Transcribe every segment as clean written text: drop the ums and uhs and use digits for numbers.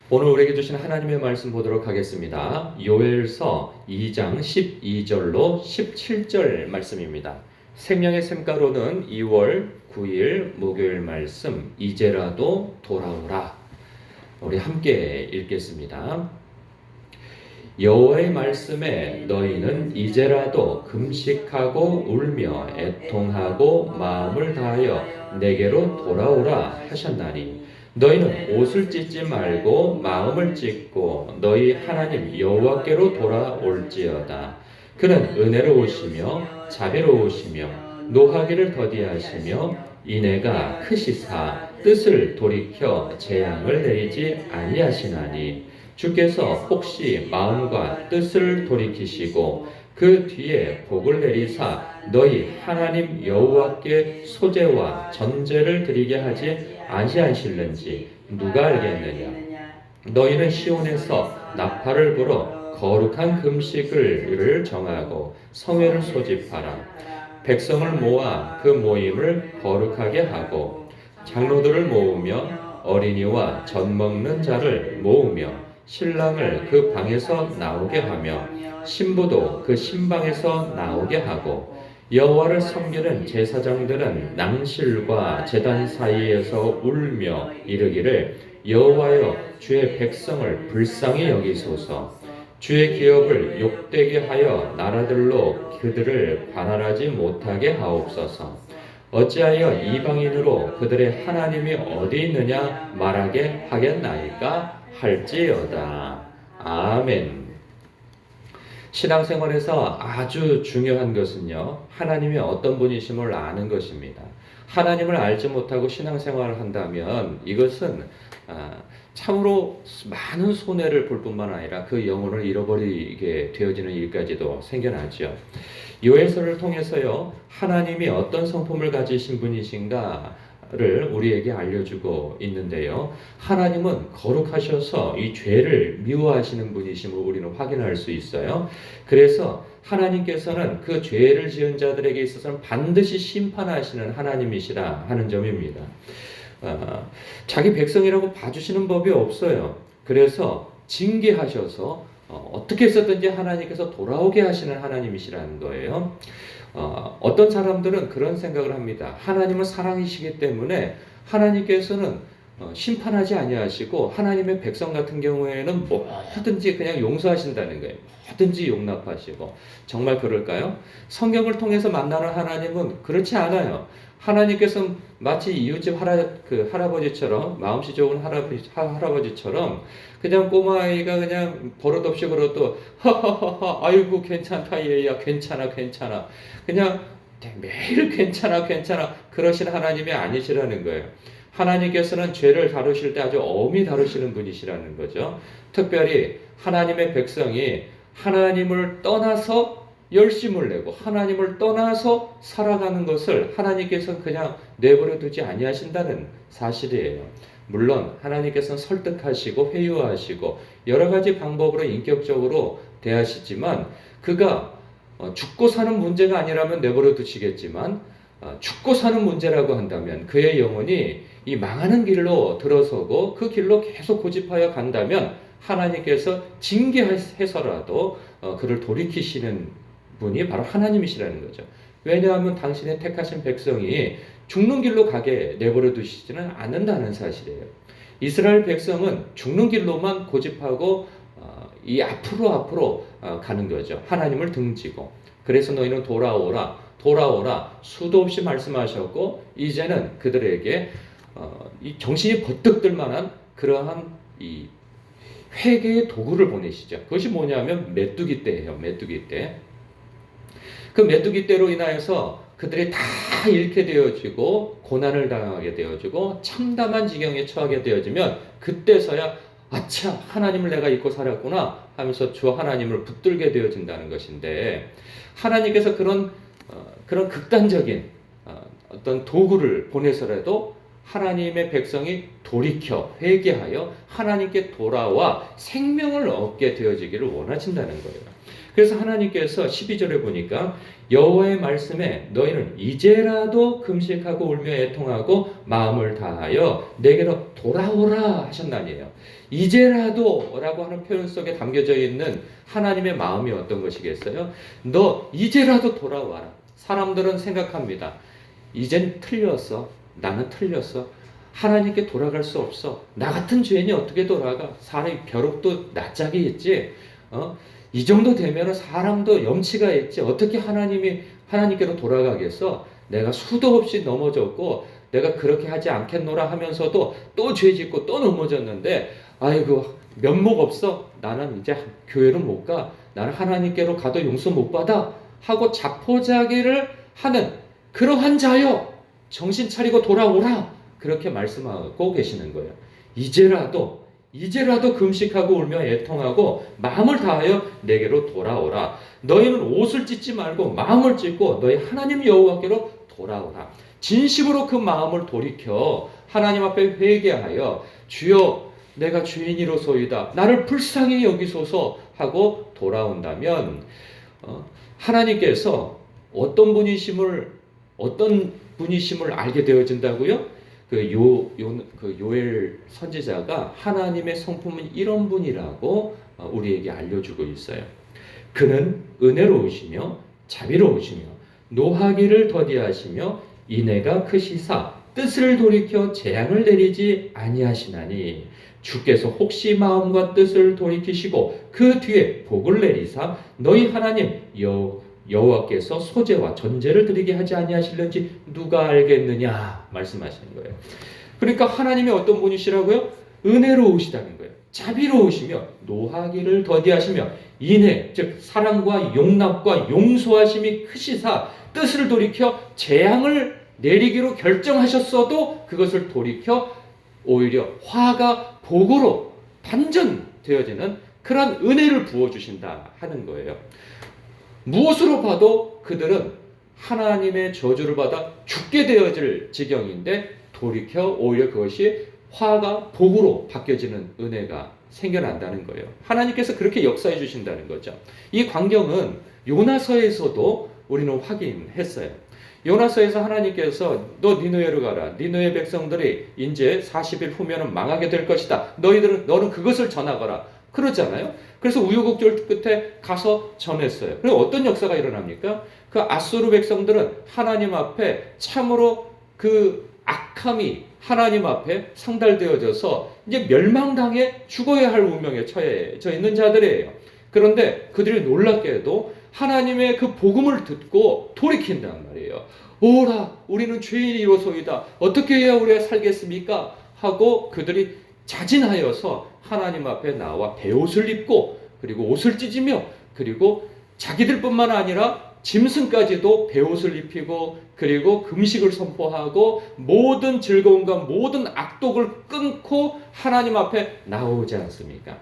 오늘 우리에게 주신 하나님의 말씀 보도록 하겠습니다. 요엘서 2장 12절로 17절 말씀입니다. 생명의 샘가루는 2월 9일 목요일 말씀 이제라도 돌아오라. 우리 함께 읽겠습니다. 여호와의 말씀에 너희는 이제라도 금식하고 울며 애통하고 마음을 다하여 내게로 돌아오라 하셨나니 너희는 옷을 찢지 말고 마음을 찢고 너희 하나님 여호와께로 돌아올지어다. 그는 은혜로우시며 자비로우시며 노하기를 더디하시며 인애가 크시사 뜻을 돌이켜 재앙을 내리지 아니하시나니 주께서 혹시 마음과 뜻을 돌이키시고 그 뒤에 복을 내리사 너희 하나님 여호와께 소제와 전제를 드리게 하지 아니하실는지 누가 알겠느냐. 너희는 시온에서 나팔을 불어 거룩한 금식을 정하고 성회를 소집하라. 백성을 모아 그 모임을 거룩하게 하고 장로들을 모으며 어린이와 젖 먹는 자를 모으며 신랑을 그 방에서 나오게 하며 신부도 그 신방에서 나오게 하고 여호와를 섬기는 제사장들은 낭실과 제단 사이에서 울며 이르기를 여호와여 주의 백성을 불쌍히 여기소서. 주의 기업을 욕되게 하여 나라들로 그들을 관할하지 못하게 하옵소서. 어찌하여 이방인으로 그들의 하나님이 어디 있느냐 말하게 하겠나이까 할지어다. 아멘. 신앙생활에서 아주 중요한 것은요, 하나님이 어떤 분이심을 아는 것입니다. 하나님을 알지 못하고 신앙생활을 한다면 이것은 참으로 많은 손해를 볼 뿐만 아니라 그 영혼을 잃어버리게 되어지는 일까지도 생겨나죠. 요엘서를 통해서요, 하나님이 어떤 성품을 가지신 분이신가 를 우리에게 알려주고 있는데요. 하나님은 거룩하셔서 이 죄를 미워하시는 분이심을 우리는 확인할 수 있어요. 그래서 하나님께서는 그 죄를 지은 자들에게 있어서는 반드시 심판하시는 하나님이시라 하는 점입니다. 자기 백성이라고 봐주시는 법이 없어요. 그래서 징계하셔서 어떻게 해서든지 하나님께서 돌아오게 하시는 하나님이시라는 거예요. 어떤 사람들은 그런 생각을 합니다. 하나님은 사랑이시기 때문에 하나님께서는 심판하지 아니하시고 하나님의 백성 같은 경우에는 뭐든지 그냥 용서하신다는 거예요. 뭐든지 용납하시고. 정말 그럴까요? 성경을 통해서 만나는 하나님은 그렇지 않아요. 하나님께서 마치 이웃집 할아버지처럼, 마음씨 좋은 할아버지처럼 그냥 꼬마아이가 그냥 버릇없이 그러도 하하하하 아이고 괜찮다 얘야 괜찮아 그냥 매일 괜찮아 그러신 하나님이 아니시라는 거예요. 하나님께서는 죄를 다루실 때 아주 엄히 다루시는 분이시라는 거죠. 특별히 하나님의 백성이 하나님을 떠나서 열심을 내고 하나님을 떠나서 살아가는 것을 하나님께서는 그냥 내버려 두지 아니하신다는 사실이에요. 물론 하나님께서는 설득하시고 회유하시고 여러 가지 방법으로 인격적으로 대하시지만 그가 죽고 사는 문제가 아니라면 내버려 두시겠지만 죽고 사는 문제라고 한다면 그의 영혼이 이 망하는 길로 들어서고 그 길로 계속 고집하여 간다면 하나님께서 징계해서라도 그를 돌이키시는 분이 바로 하나님이시라는 거죠. 왜냐하면 당신의 택하신 백성이 죽는 길로 가게 내버려 두시지는 않는다는 사실이에요. 이스라엘 백성은 죽는 길로만 고집하고 이 앞으로 가는 거죠. 하나님을 등지고. 그래서 너희는 돌아오라 수도 없이 말씀하셨고 이제는 그들에게 이 정신이 버뜩 들 만한 그러한 이 회개의 도구를 보내시죠. 그것이 뭐냐면 메뚜기 떼예요. 메뚜기 떼. 그 메뚜기 떼로 인하여서 그들이 다 잃게 되어지고 고난을 당하게 되어지고 참담한 지경에 처하게 되어지면 그때서야 아차 하나님을 내가 잊고 살았구나 하면서 주 하나님을 붙들게 되어진다는 것인데 하나님께서 그런 극단적인 어떤 도구를 보내서라도 하나님의 백성이 돌이켜 회개하여 하나님께 돌아와 생명을 얻게 되어지기를 원하신다는 거예요. 그래서 하나님께서 12절에 보니까 여호와의 말씀에 너희는 이제라도 금식하고 울며 애통하고 마음을 다하여 내게로 돌아오라 하셨나니에요. 이제라도라고 하는 표현 속에 담겨져 있는 하나님의 마음이 어떤 것이겠어요? 너 이제라도 돌아와라. 사람들은 생각합니다. 이젠 틀렸어. 나는 틀렸어. 하나님께 돌아갈 수 없어. 나 같은 죄인이 어떻게 돌아가? 사람이 벼룩도 낯짝이 있지. 이 정도 되면 사람도 염치가 있지. 어떻게 하나님께로 돌아가겠어? 내가 수도 없이 넘어졌고 내가 그렇게 하지 않겠노라 하면서도 또 죄 짓고 또 넘어졌는데 아이고 면목 없어. 나는 이제 교회를 못 가. 나는 하나님께로 가도 용서 못 받아. 하고 자포자기를 하는 그러한 자여 정신 차리고 돌아오라. 그렇게 말씀하고 계시는 거예요. 이제라도 금식하고 울며 애통하고 마음을 다하여 내게로 돌아오라. 너희는 옷을 찢지 말고 마음을 찢고 너희 하나님 여호와께로 돌아오라. 진심으로 그 마음을 돌이켜 하나님 앞에 회개하여 주여 내가 죄인이로소이다. 나를 불쌍히 여기소서 하고 돌아온다면 하나님께서 어떤 분이심을 알게 되어진다고요? 그 요엘 선지자가 하나님의 성품은 이런 분이라고 우리에게 알려주고 있어요. 그는 은혜로우시며 자비로우시며 노하기를 더디하시며 인애가 크시사 뜻을 돌이켜 재앙을 내리지 아니하시나니 주께서 혹시 마음과 뜻을 돌이키시고 그 뒤에 복을 내리사 너희 하나님 여호와께서 소재와 전제를 드리게 하지 아니하실는지 누가 알겠느냐 말씀하시는 거예요. 그러니까 하나님이 어떤 분이시라고요? 은혜로우시다는 거예요. 자비로우시며 노하기를 더디하시며 인애 즉 사랑과 용납과 용서하심이 크시사 뜻을 돌이켜 재앙을 내리기로 결정하셨어도 그것을 돌이켜 오히려 화가 복으로 반전되어지는 그런 은혜를 부어주신다 하는 거예요. 무엇으로 봐도 그들은 하나님의 저주를 받아 죽게 되어질 지경인데 돌이켜 오히려 그것이 화가 복으로 바뀌어지는 은혜가 생겨난다는 거예요. 하나님께서 그렇게 역사해 주신다는 거죠. 이 광경은 요나서에서도 우리는 확인했어요. 요나서에서 하나님께서 너 니느웨로 가라. 니느웨 백성들이 이제 40일 후면은 망하게 될 것이다. 너는 그것을 전하거라. 그러잖아요. 그래서 우여곡절 끝에 가서 전했어요. 그리고 어떤 역사가 일어납니까? 그 아수르 백성들은 하나님 앞에 참으로 그 악함이 하나님 앞에 상달되어져서 이제 멸망당해 죽어야 할 운명에 처해져 있는 자들이에요. 그런데 그들이 놀랍게도 하나님의 그 복음을 듣고 돌이킨단 말이에요. 오라, 우리는 죄인이로소이다. 어떻게 해야 우리가 살겠습니까? 하고 그들이 자진하여서 하나님 앞에 나와 베옷을 입고 그리고 옷을 찢으며 그리고 자기들뿐만 아니라 짐승까지도 베옷을 입히고 그리고 금식을 선포하고 모든 즐거움과 모든 악독을 끊고 하나님 앞에 나오지 않습니까?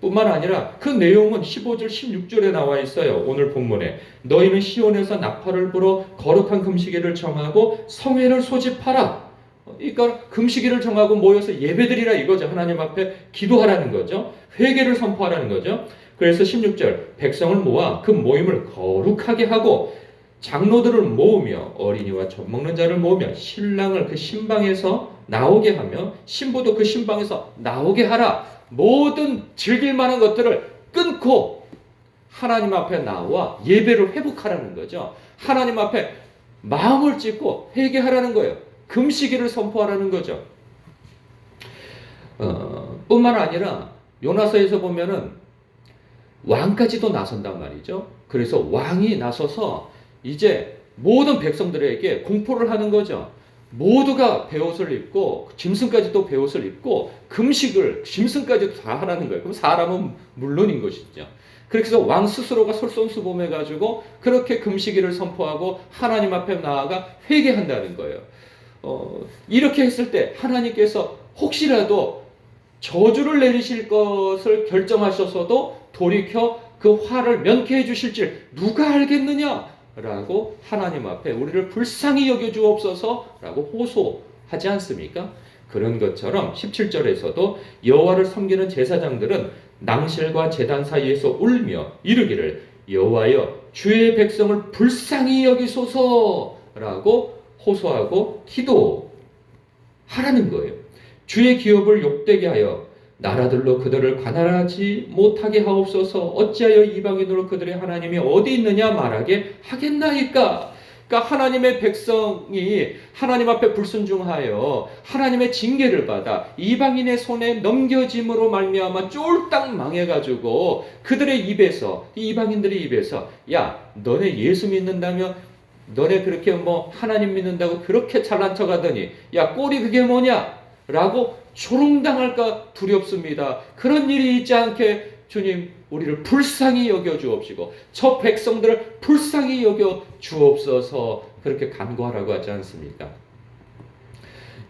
뿐만 아니라 그 내용은 15절 16절에 나와 있어요. 오늘 본문에 너희는 시온에서 나팔을 불어 거룩한 금식일을 정하고 성회를 소집하라. 그러니까 금식일을 정하고 모여서 예배드리라 이거죠. 하나님 앞에 기도하라는 거죠. 회개를 선포하라는 거죠. 그래서 16절 백성을 모아 그 모임을 거룩하게 하고 장로들을 모으며 어린이와 젖 먹는 자를 모으며 신랑을 그 신방에서 나오게 하며 신부도 그 신방에서 나오게 하라. 모든 즐길 만한 것들을 끊고 하나님 앞에 나와 예배를 회복하라는 거죠. 하나님 앞에 마음을 찢고 회개하라는 거예요. 금식일을 선포하라는 거죠. 뿐만 아니라 요나서에서 보면은 왕까지도 나선단 말이죠. 그래서 왕이 나서서 이제 모든 백성들에게 공포를 하는 거죠. 모두가 베옷을 입고 짐승까지도 베옷을 입고 금식을 짐승까지도 다 하라는 거예요. 그럼 사람은 물론인 것이죠. 그래서 왕 스스로가 솔선수범해가지고 그렇게 금식일을 선포하고 하나님 앞에 나아가 회개한다는 거예요. 이렇게 했을 때 하나님께서 혹시라도 저주를 내리실 것을 결정하셔서도 돌이켜 그 화를 면케해 주실지 누가 알겠느냐? 라고 하나님 앞에 우리를 불쌍히 여겨주옵소서 라고 호소하지 않습니까? 그런 것처럼 17절에서도 여호와를 섬기는 제사장들은 낭실과 제단 사이에서 울며 이르기를 여호와여 주의 백성을 불쌍히 여기소서 라고 호소하고 기도하라는 거예요. 주의 기업을 욕되게 하여 나라들로 그들을 관할하지 못하게 하옵소서. 어찌하여 이방인으로 그들의 하나님이 어디 있느냐 말하게 하겠나이까. 그러니까 하나님의 백성이 하나님 앞에 불순종하여 하나님의 징계를 받아 이방인의 손에 넘겨짐으로 말미암아 쫄딱 망해가지고 그들의 입에서, 이방인들의 입에서, 야 너네 예수 믿는다며, 너네 그렇게 뭐 하나님 믿는다고 그렇게 잘난 척하더니 야 꼴이 그게 뭐냐 라고 조롱당할까 두렵습니다. 그런 일이 있지 않게 주님 우리를 불쌍히 여겨 주옵시고 저 백성들을 불쌍히 여겨 주옵소서. 그렇게 간구하라고 하지 않습니까?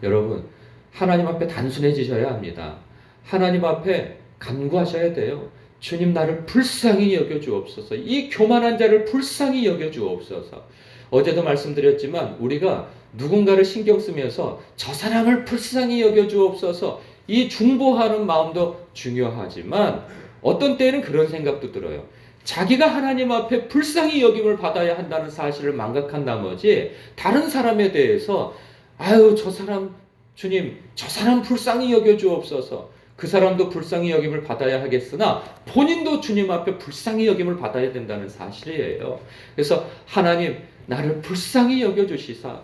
여러분, 하나님 앞에 단순해지셔야 합니다. 하나님 앞에 간구하셔야 돼요. 주님 나를 불쌍히 여겨 주옵소서. 이 교만한 자를 불쌍히 여겨 주옵소서. 어제도 말씀드렸지만 우리가 누군가를 신경 쓰면서 저 사람을 불쌍히 여겨 주옵소서, 이 중보하는 마음도 중요하지만 어떤 때는 그런 생각도 들어요. 자기가 하나님 앞에 불쌍히 여김을 받아야 한다는 사실을 망각한 나머지 다른 사람에 대해서 아유 저 사람 주님 저 사람 불쌍히 여겨 주옵소서, 그 사람도 불쌍히 여김을 받아야 하겠으나 본인도 주님 앞에 불쌍히 여김을 받아야 된다는 사실이에요. 그래서 하나님 나를 불쌍히 여겨 주시사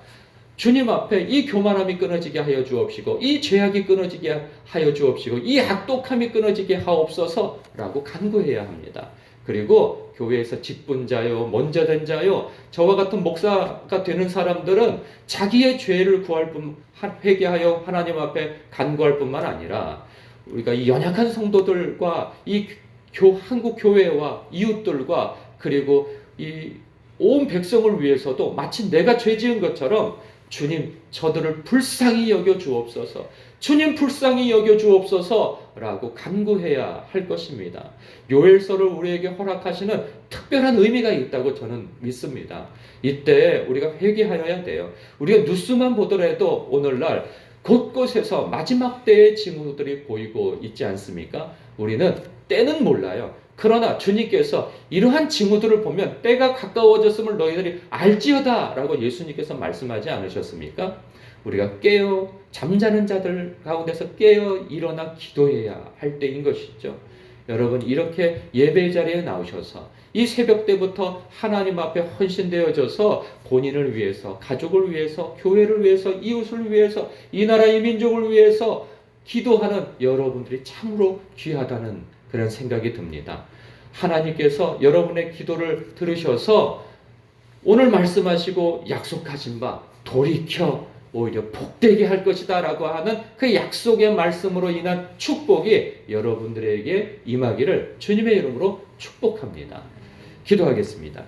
주님 앞에 이 교만함이 끊어지게 하여 주옵시고 이 죄악이 끊어지게 하여 주옵시고 이 악독함이 끊어지게 하옵소서 라고 간구해야 합니다. 그리고 교회에서 직분자요, 먼저 된 자요, 저와 같은 목사가 되는 사람들은 자기의 죄를 구할 뿐, 회개하여 하나님 앞에 간구할 뿐만 아니라 우리가 이 연약한 성도들과 이 한국 교회와 이웃들과 그리고 이 온 백성을 위해서도 마치 내가 죄 지은 것처럼 주님 저들을 불쌍히 여겨 주옵소서, 주님 불쌍히 여겨 주옵소서 라고 간구해야 할 것입니다. 요엘서를 우리에게 허락하시는 특별한 의미가 있다고 저는 믿습니다. 이때 우리가 회개하여야 돼요. 우리가 뉴스만 보더라도 오늘날 곳곳에서 마지막 때의 징후들이 보이고 있지 않습니까? 우리는 때는 몰라요. 그러나 주님께서 이러한 징후들을 보면 때가 가까워졌음을 너희들이 알지어다 라고 예수님께서 말씀하지 않으셨습니까? 우리가 깨어 잠자는 자들 가운데서 깨어 일어나 기도해야 할 때인 것이죠. 여러분 이렇게 예배 자리에 나오셔서 이 새벽 때부터 하나님 앞에 헌신되어져서 본인을 위해서, 가족을 위해서, 교회를 위해서, 이웃을 위해서, 이 나라 이 민족을 위해서 기도하는 여러분들이 참으로 귀하다는 그런 생각이 듭니다. 하나님께서 여러분의 기도를 들으셔서 오늘 말씀하시고 약속하신 바 돌이켜 오히려 복되게 할 것이다 라고 하는 그 약속의 말씀으로 인한 축복이 여러분들에게 임하기를 주님의 이름으로 축복합니다. 기도하겠습니다.